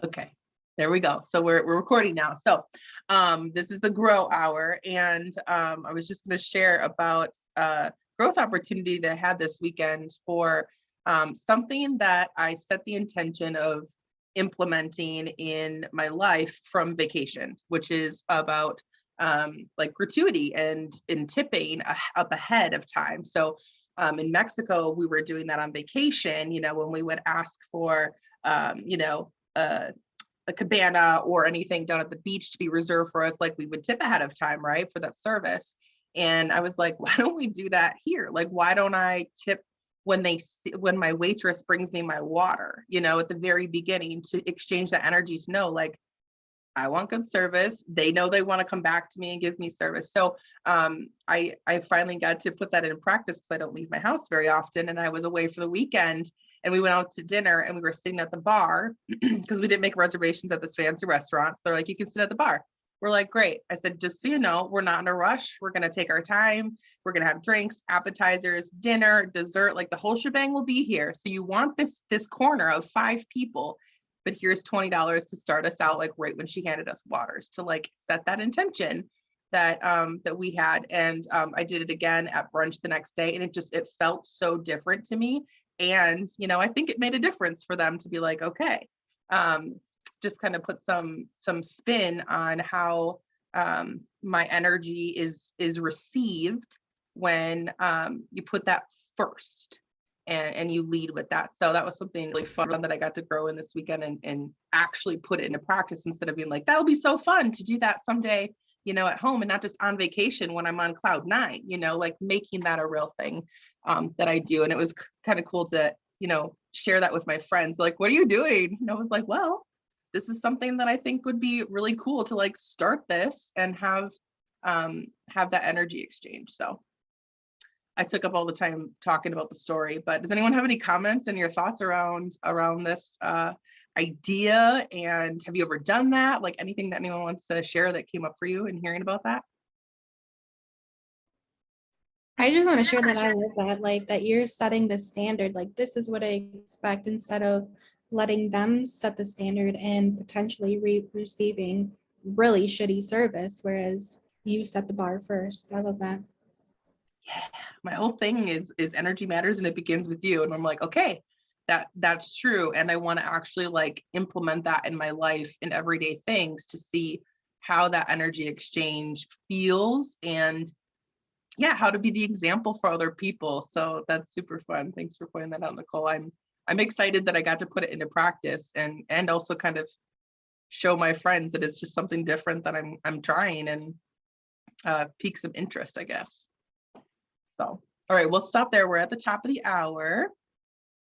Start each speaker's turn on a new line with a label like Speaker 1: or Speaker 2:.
Speaker 1: Okay, there we go. So we're recording now. So this is the Grow Hour, and I was just going to share about growth opportunity that I had this weekend for something that I set the intention of implementing in my life from vacations, which is about like gratuity and in tipping up ahead of time. So in Mexico, we were doing that on vacation, when we would ask for, a cabana or anything down at the beach to be reserved for us, like we would tip ahead of time, right, for that service. And I was like, why don't we do that here? Like, why don't I tip when my waitress brings me my water, at the very beginning, to exchange that energy, to know, like, I want good service. They know they want to come back to me and give me service. So I finally got to put that in practice because I don't leave my house very often. And I was away for the weekend, and we went out to dinner, and we were sitting at the bar because we didn't make reservations at this fancy restaurant. So they're like, you can sit at the bar. We're like, great. I said, just so you know, we're not in a rush. We're going to take our time. We're going to have drinks, appetizers, dinner, dessert, like the whole shebang will be here. So you want this corner of 5 people, but here's $20 to start us out, like right when she handed us waters, to like set that intention that we had. And I did it again at brunch the next day, and it felt so different to me. And I think it made a difference for them to be like, okay, just kind of put some spin on how my energy is received when you put that first. And you lead with that. So that was something really fun that I got to grow in this weekend and actually put it into practice, instead of being like, that'll be so fun to do that someday, at home, and not just on vacation when I'm on cloud 9, like making that a real thing that I do. And it was kind of cool to, share that with my friends. Like, what are you doing? And I was like, well, this is something that I think would be really cool to like start this and have that energy exchange. So I took up all the time talking about the story, but does anyone have any comments and your thoughts around this idea? And have you ever done that? Like, anything that anyone wants to share that came up for you in hearing about that?
Speaker 2: I just want to share that I love that, like that you're setting the standard, like this is what I expect, instead of letting them set the standard and potentially receiving really shitty service, whereas you set the bar first. I love that.
Speaker 1: Yeah, my whole thing is energy matters, and it begins with you. And I'm like, okay, that's true. And I want to actually like implement that in my life in everyday things to see how that energy exchange feels, and yeah, how to be the example for other people. So that's super fun. Thanks for pointing that out, Nicole. I'm excited that I got to put it into practice, and also kind of show my friends that it's just something different that I'm trying, and pique some interest, I guess. So, all right, we'll stop there. We're at the top of the hour.